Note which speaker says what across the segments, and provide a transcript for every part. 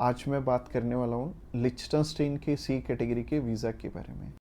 Speaker 1: आज मैं बात करने वाला हूँ लिechtenstein के सी कैटेगरी के वीज़ा के बारे में।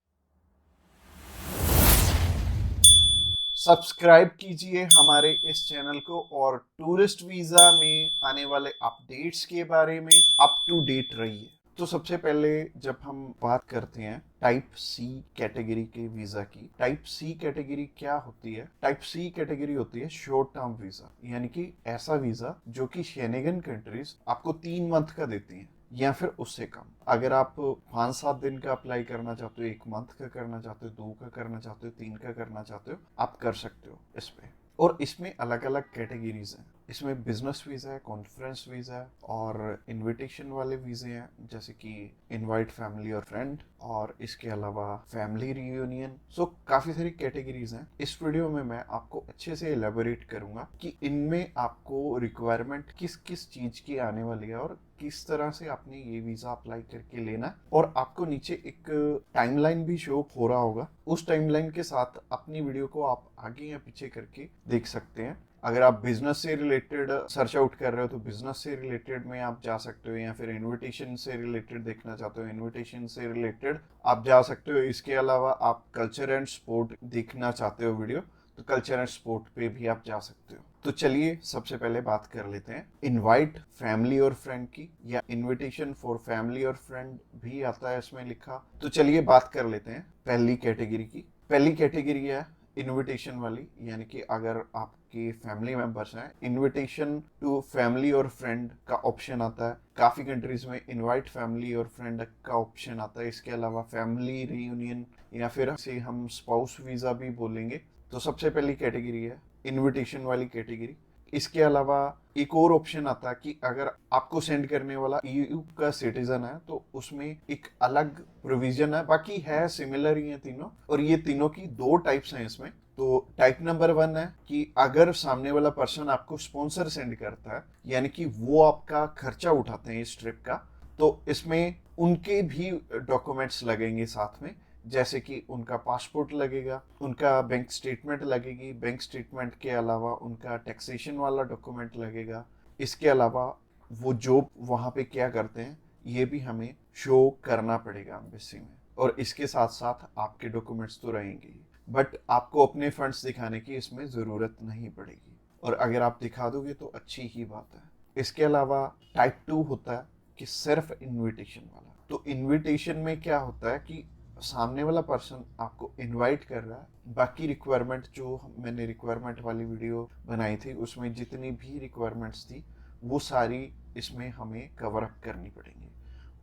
Speaker 1: सब्सक्राइब कीजिए हमारे इस चैनल को और टूरिस्ट वीज़ा में आने वाले अपडेट्स के बारे में अप टू डेट रहिए। तो सबसे पहले जब हम बात करते हैं टाइप सी कैटेगरी के वीजा की, टाइप सी कैटेगरी क्या होती है? टाइप सी कैटेगरी होती है शॉर्ट टर्म वीजा, यानी कि ऐसा वीजा जो कि शेंगेन कंट्रीज आपको 3 मंथ का देती हैं या फिर उससे कम। अगर आप 5-7 दिन का अप्लाई करना चाहते हो, 1 मंथ का करना चाहते हो, 2 का करना चाहते हो, 3 का करना चाहते हो, आप कर सकते हो इस पे। और इसमें अलग अलग कैटेगरीज हैं। इसमें बिजनेस वीजा है, कॉन्फ्रेंस वीजा है और इनविटेशन वाले वीजे हैं, जैसे कि इनवाइट फैमिली और फ्रेंड, और इसके अलावा फैमिली रियूनियन। सो काफी सारी कैटेगरीज हैं। इस वीडियो में मैं आपको अच्छे से एलेबोरेट करूंगा कि इनमें आपको रिक्वायरमेंट किस किस चीज की आने वाली है और किस तरह से आपने ये वीजा अप्लाई करके लेना है। और आपको नीचे एक टाइमलाइन भी शो हो रहा होगा, उस टाइमलाइन के साथ अपनी वीडियो को आप आगे या पीछे करके देख सकते हैं। अगर आप बिजनेस से रिलेटेड सर्च आउट कर रहे हो तो बिजनेस से रिलेटेड में आप जा सकते हो, या फिर इनविटेशन से रिलेटेड देखना चाहते हो इनविटेशन से रिलेटेड आप जा सकते हो। इसके अलावा आप कल्चर एंड स्पोर्ट देखना चाहते हो वीडियो, तो कल्चर एंड स्पोर्ट पे भी आप जा सकते हो। तो चलिए सबसे पहले बात कर लेते हैं इनवाइट फैमिली और फ्रेंड की, या इनविटेशन फॉर फैमिली और फ्रेंड भी आता है इसमें लिखा। तो चलिए बात कर लेते हैं पहली कैटेगरी की। पहली कैटेगरी है इनविटेशन वाली, यानी कि अगर आपके फैमिली मेंबर्स हैं, इनविटेशन टू फैमिली और फ्रेंड का ऑप्शन आता है। काफी कंट्रीज में इनवाइट फैमिली और फ्रेंड का ऑप्शन आता है। इसके अलावा फैमिली रियूनियन, या फिर इसे हम स्पाउस वीजा भी बोलेंगे। तो सबसे पहली कैटेगरी है इनविटेशन वाली कैटेगरी। इसके अलावा एक और ऑप्शन आता है कि अगर आपको सेंड करने वाला ईयू का सिटीजन है तो उसमें एक अलग प्रोविजन है, बाकी है सिमिलर ही है तीनों। और ये तीनों की 2 टाइप्स हैं इसमें। तो टाइप नंबर 1 है कि अगर सामने वाला पर्सन आपको स्पॉन्सर सेंड करता है, यानी कि वो आपका खर्चा उठाते हैं इस ट्रिप का, तो इसमें उनके भी डॉक्यूमेंट्स लगेंगे साथ में, जैसे कि उनका पासपोर्ट लगेगा, उनका बैंक स्टेटमेंट लगेगी, बैंक स्टेटमेंट के अलावा उनका टैक्सेशन वाला डॉक्यूमेंट लगेगा। इसके अलावा वो जॉब वहाँ पे क्या करते हैं ये भी हमें शो करना पड़ेगा एम्बेसी में। और इसके साथ साथ आपके डॉक्यूमेंट्स तो रहेंगे ही, बट आपको अपने फंड्स दिखाने की इसमें ज़रूरत नहीं पड़ेगी, और अगर आप दिखा दोगे तो अच्छी ही बात है। इसके अलावा टाइप 2 होता है कि सिर्फ इनविटेशन वाला। तो इनविटेशन में क्या होता है कि सामने वाला पर्सन आपको इनवाइट कर रहा है, बाकी रिक्वायरमेंट जो मैंने रिक्वायरमेंट वाली वीडियो बनाई थी उसमें जितनी भी रिक्वायरमेंट्स थी वो सारी इसमें हमें कवर अप करनी पड़ेंगी।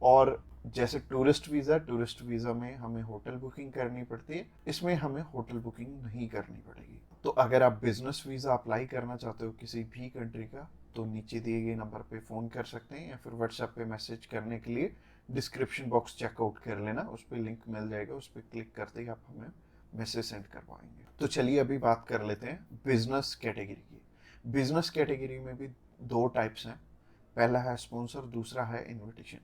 Speaker 1: और जैसे टूरिस्ट वीज़ा में हमें होटल बुकिंग करनी पड़ती है, इसमें हमें होटल बुकिंग नहीं करनी पड़ेगी। तो अगर आप बिजनेस वीज़ा अप्लाई करना चाहते हो किसी भी कंट्री का, तो नीचे दिए गए नंबर पे फ़ोन कर सकते हैं, या फिर व्हाट्सएप पे मैसेज करने के लिए डिस्क्रिप्शन बॉक्स चेकआउट कर लेना, उस पर लिंक मिल जाएगा, उस पर क्लिक करते ही आप हमें मैसेज सेंड कर पाएंगे। तो चलिए अभी बात कर लेते हैं बिजनेस कैटेगरी की। बिजनेस कैटेगरी में भी 2 टाइप्स हैं। पहला है स्पॉन्सर, दूसरा है इनविटेशन।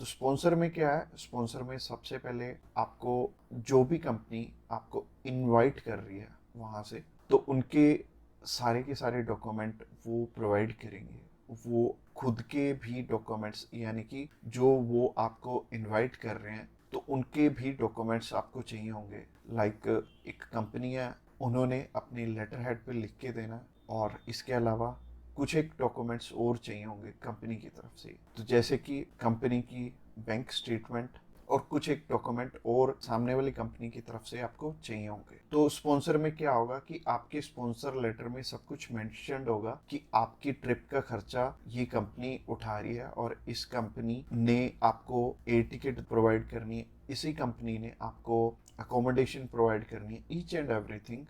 Speaker 1: तो स्पॉन्सर में क्या है? स्पॉन्सर में सबसे पहले आपको जो भी कंपनी आपको इनवाइट कर रही है वहाँ से, तो उनके सारे के सारे डॉक्यूमेंट वो प्रोवाइड करेंगे। वो खुद के भी डॉक्यूमेंट्स, यानी कि जो वो आपको इनवाइट कर रहे हैं तो उनके भी डॉक्यूमेंट्स आपको चाहिए होंगे। लाइक एक कंपनी है, उन्होंने अपने लेटर हेड पे लिख के देना, और इसके अलावा कुछ एक डॉक्यूमेंट्स और चाहिए होंगे कंपनी की तरफ से। तो जैसे कि कंपनी की बैंक स्टेटमेंट और कुछ एक डॉक्यूमेंट और सामने वाली कंपनी की तरफ से आपको चाहिए होंगे। तो स्पॉन्सर में क्या होगा कि आपके स्पॉन्सर लेटर में सब कुछ मेंशन्ड होगा कि आपकी ट्रिप का खर्चा ये कंपनी उठा रही है, और इस कंपनी ने आपको एयर टिकट प्रोवाइड करनी है, इसी कंपनी ने आपको अकोमोडेशन प्रोवाइड करनी है, ईच एंड एवरीथिंग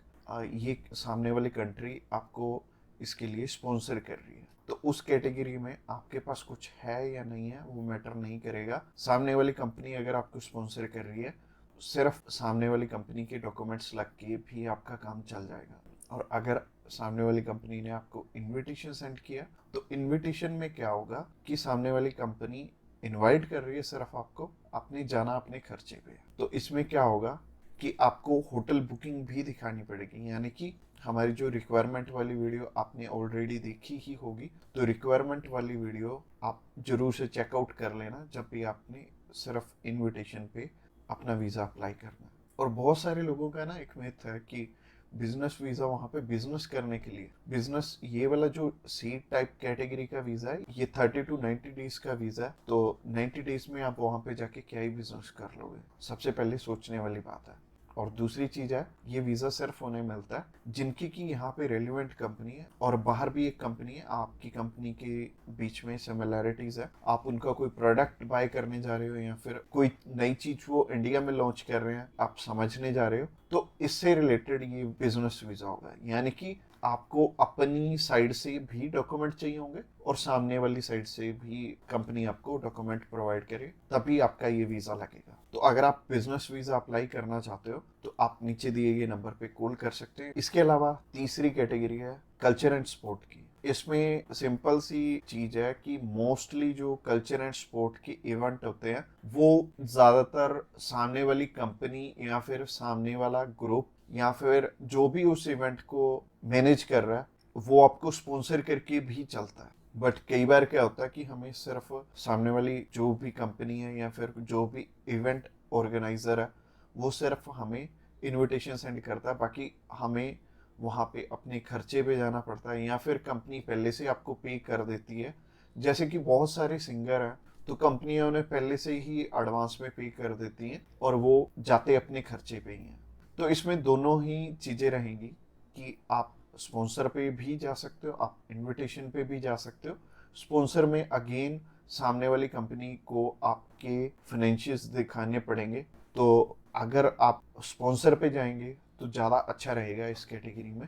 Speaker 1: ये सामने वाली कंट्री आपको इसके लिए स्पॉन्सर कर रही है। तो उस कैटेगरी में आपके पास कुछ है या नहीं है वो मैटर नहीं करेगा। सामने वाली कंपनी अगर आपको स्पॉन्सर कर रही है, सिर्फ सामने वाली कंपनी के डॉक्यूमेंट्स लग के भी आपका काम चल जाएगा। और अगर सामने वाली कंपनी ने आपको इनविटेशन सेंड किया, तो इनविटेशन में क्या होगा कि सामने वाली कंपनी इनवाइट कर रही है सिर्फ आपको, आपने जाना अपने खर्चे पे। तो इसमें क्या होगा कि आपको होटल बुकिंग भी दिखानी पड़ेगी, यानी कि हमारी जो रिक्वायरमेंट वाली वीडियो आपने ऑलरेडी देखी ही होगी, तो रिक्वायरमेंट वाली वीडियो आप जरूर से चेकआउट कर लेना जब भी आपने सिर्फ इनविटेशन पे अपना वीज़ा अप्लाई करना है। और बहुत सारे लोगों का ना एक मिथ है कि बिजनेस वीज़ा वहाँ पे बिजनेस करने के लिए, बिजनेस ये वाला जो सी टाइप कैटेगरी का वीज़ा है ये 30 to 90 डेज का वीज़ा है, तो 90 डेज में आप वहाँ पे जाके क्या ही बिजनेस कर लोगे, सबसे पहले सोचने वाली बात है। और दूसरी चीज है, ये वीजा सिर्फ उन्हें मिलता है जिनकी की यहाँ पे रेलिवेंट कंपनी है और बाहर भी एक कंपनी है, आपकी कंपनी के बीच में सिमिलैरिटीज है, आप उनका कोई प्रोडक्ट बाय करने जा रहे हो या फिर कोई नई चीज वो इंडिया में लॉन्च कर रहे हैं आप समझने जा रहे हो, तो इससे रिलेटेड ये बिजनेस वीजा होगा। यानी कि आपको अपनी साइड से भी डॉक्यूमेंट चाहिए होंगे और सामने वाली साइड से भी कंपनी आपको डॉक्यूमेंट प्रोवाइड करे, तभी आपका ये वीजा लगेगा। तो अगर आप बिजनेस वीजा अप्लाई करना चाहते हो तो आप नीचे दिए गए नंबर पे कॉल कर सकते हैं। इसके अलावा तीसरी कैटेगरी है कल्चर एंड स्पोर्ट की। इसमें सिंपल सी चीज है कि मोस्टली जो कल्चर एंड स्पोर्ट के इवेंट होते हैं वो ज्यादातर सामने वाली कंपनी या फिर सामने वाला ग्रुप या फिर जो भी उस इवेंट को मैनेज कर रहा है वो आपको स्पॉन्सर करके भी चलता है। बट कई बार क्या होता है कि हमें सिर्फ सामने वाली जो भी कंपनी है या फिर जो भी इवेंट ऑर्गेनाइजर है वो सिर्फ हमें इनविटेशन सेंड करता है, बाकी हमें वहाँ पे अपने खर्चे पे जाना पड़ता है या फिर कंपनी पहले से आपको पे कर देती है। जैसे कि बहुत सारे सिंगर हैं तो कंपनियां उन्हें पहले से ही एडवांस में पे कर देती हैं और वो जाते अपने खर्चे पे ही हैं। तो इसमें दोनों ही चीज़ें रहेंगी कि आप स्पॉन्सर पे भी जा सकते हो, आप इनविटेशन पे भी जा सकते हो। स्पॉन्सर में अगेन सामने वाली कंपनी को आपके फाइनेंशियल्स दिखाने पड़ेंगे, तो अगर आप स्पॉन्सर पे जाएंगे तो ज़्यादा अच्छा रहेगा इस कैटेगरी में।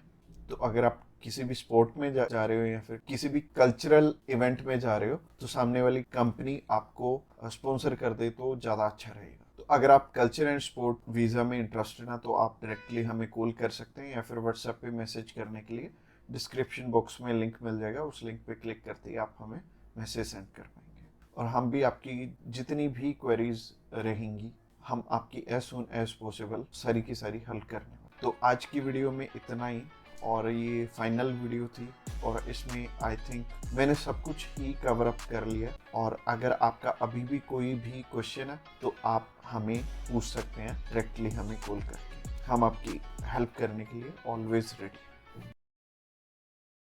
Speaker 1: तो अगर आप किसी भी स्पोर्ट में जा रहे हो या फिर किसी भी कल्चरल इवेंट में जा रहे हो तो सामने वाली कंपनी आपको स्पॉन्सर कर दे तो ज़्यादा अच्छा रहेगा। तो अगर आप कल्चर एंड स्पोर्ट वीज़ा में इंटरेस्टेड हैं तो आप डायरेक्टली हमें कॉल कर सकते हैं या फिर व्हाट्सएप पे मैसेज करने के लिए डिस्क्रिप्शन बॉक्स में लिंक मिल जाएगा, उस लिंक पे क्लिक करते ही आप हमें मैसेज सेंड कर पाएंगे और हम भी आपकी जितनी भी क्वेरीज रहेंगी हम आपकी एज सुन एज पॉसिबल सारी की सारी हल करने वाले। तो आज की वीडियो में इतना ही और ये फाइनल वीडियो थी और इसमें आई थिंक मैंने सब कुछ ही कवर अप कर लिया। और अगर आपका अभी भी कोई भी क्वेश्चन है तो आप हमें पूछ सकते हैं डायरेक्टली हमें कॉल करके, हम आपकी हेल्प करने के लिए ऑलवेज रेडी।